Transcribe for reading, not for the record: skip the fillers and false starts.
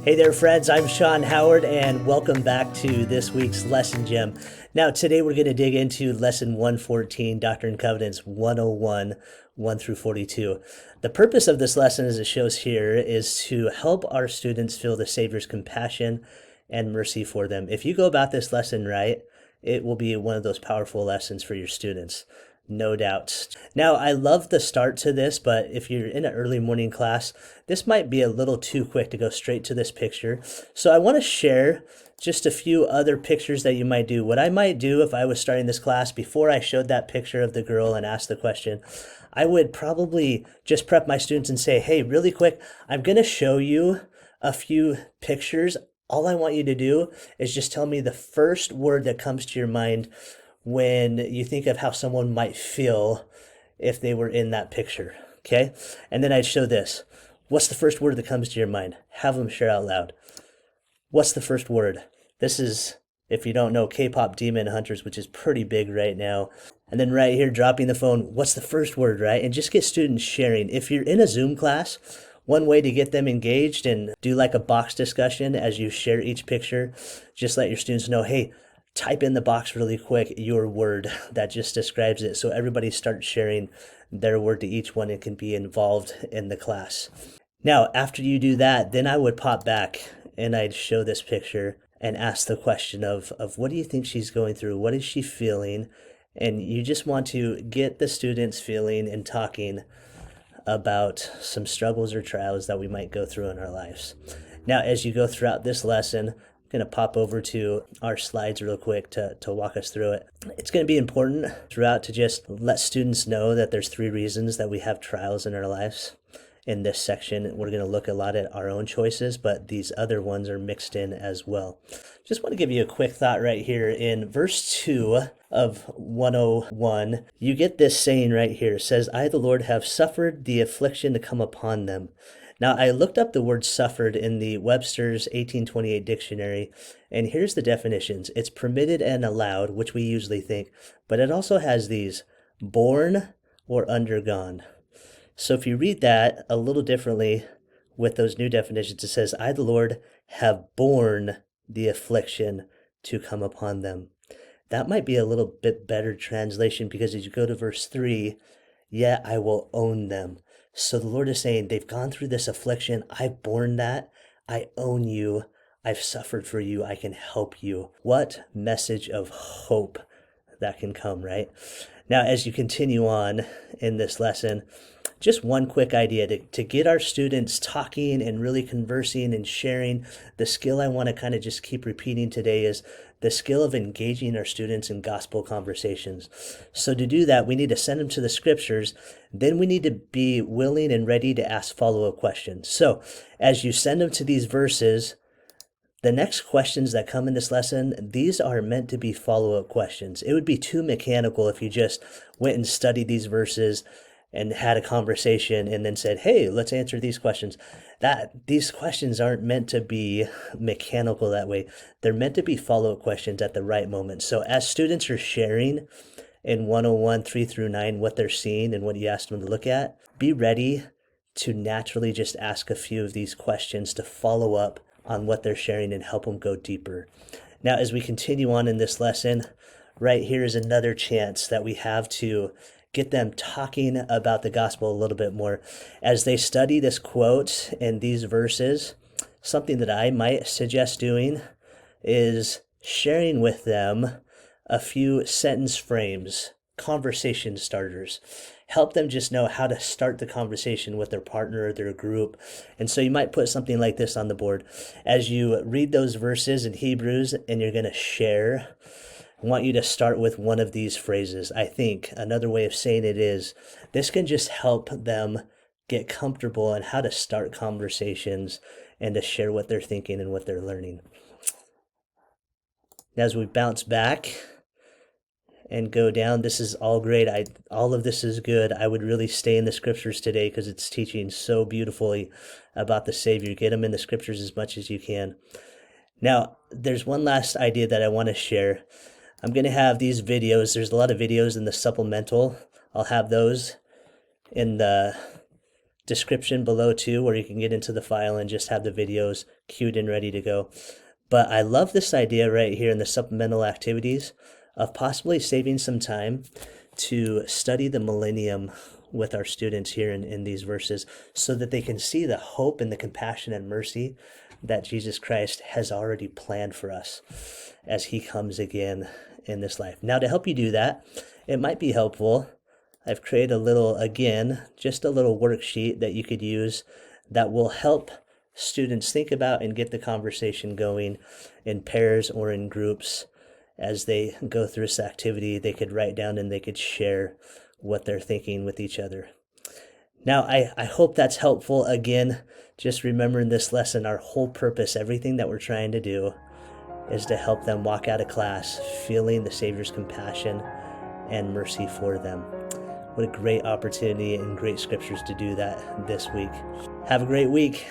Hey there, friends. I'm Sean Howard, and welcome back to this week's Lesson Gem. Now, today we're going to dig into Lesson 114, Doctrine and Covenants 101, 1 through 42. The purpose of this lesson, as it shows here, is to help our students feel the Savior's compassion and mercy for them. If you go about this lesson right, it will be one of those powerful lessons for your students. No doubt. Now, I love the start to this, but if you're in an early morning class, this might be a little too quick to go straight to this picture. So I want to share just a few other pictures that you might do. What I might do if I was starting this class, before I showed that picture of the girl and asked the question, I would probably just prep my students and say, hey, really quick, I'm going to show you a few pictures. All I want you to do is just tell me the first word that comes to your mind when you think of how someone might feel if they were in that picture, okay? And then I'd show this. What's the first word that comes to your mind? Have them share out loud. What's the first word? This is, if you don't know, K-pop Demon Hunters, which is pretty big right now. And then right here, dropping the phone, what's the first word, right? And just get students sharing. If you're in a Zoom class, one way to get them engaged and do like a box discussion as you share each picture, just let your students know, hey, type in the box really quick your word that just describes it, so everybody starts sharing their word to each one and can be involved in the class. Now, after you do that, then I would pop back and I'd show this picture and ask the question of what do you think she's going through? What is she feeling? And you just want to get the students feeling and talking about some struggles or trials that we might go through in our lives. Now, as you go throughout this lesson, going to pop over to our slides real quick to walk us through it. It's going to be important throughout to just let students know that there's 3 reasons that we have trials in our lives. In this section, we're going to look a lot at our own choices, but these other ones are mixed in as well. Just want to give you a quick thought right here. In verse 2 of 101, you get this saying right here. It says, I, the Lord, have suffered the affliction to come upon them. Now, I looked up the word suffered in the Webster's 1828 dictionary, and here's the definitions. It's permitted and allowed, which we usually think, but it also has these, borne or undergone. So if you read that a little differently with those new definitions, it says, I, the Lord, have borne the affliction to come upon them. That might be a little bit better translation, because as you go to verse 3, yet I will own them. So the Lord is saying, they've gone through this affliction. I've borne that. I own you. I've suffered for you. I can help you. What message of hope that can come, right? Now, as you continue on in this lesson, just one quick idea to get our students talking and really conversing and sharing. The skill I want to kind of just keep repeating today is the skill of engaging our students in gospel conversations. So to do that, we need to send them to the scriptures. Then we need to be willing and ready to ask follow-up questions. So as you send them to these verses, the next questions that come in this lesson, these are meant to be follow-up questions. It would be too mechanical if you just went and studied these verses and had a conversation and then said, hey, let's answer these questions. These questions aren't meant to be mechanical that way. They're meant to be follow-up questions at the right moment. So as students are sharing in 101, 3 through 9, what they're seeing and what you asked them to look at, be ready to naturally just ask a few of these questions to follow up on what they're sharing and help them go deeper. Now, as we continue on in this lesson, right here is another chance that we have to get them talking about the gospel a little bit more. As they study this quote and these verses, something that I might suggest doing is sharing with them a few sentence frames, conversation starters. Help them just know how to start the conversation with their partner or their group. And so you might put something like this on the board. As you read those verses in Hebrews and you're going to share, I want you to start with one of these phrases. I think another way of saying it is, this can just help them get comfortable on how to start conversations and to share what they're thinking and what they're learning. As we bounce back and go down, this is all great. All of this is good. I would really stay in the scriptures today because it's teaching so beautifully about the Savior. Get them in the scriptures as much as you can. Now, there's one last idea that I want to share. I'm going to have these videos. There's a lot of videos in the supplemental. I'll have those in the description below too, where you can get into the file and just have the videos queued and ready to go. But I love this idea right here in the supplemental activities of possibly saving some time to study the millennium with our students here in these verses so that they can see the hope and the compassion and mercy that Jesus Christ has already planned for us as he comes again in this life. Now, to help you do that, it might be helpful. I've created just a little worksheet that you could use that will help students think about and get the conversation going in pairs or in groups. As they go through this activity, they could write down and they could share what they're thinking with each other. Now, I hope that's helpful. Again, just remember in this lesson, our whole purpose, everything that we're trying to do, is to help them walk out of class feeling the Savior's compassion and mercy for them. What a great opportunity and great scriptures to do that this week. Have a great week.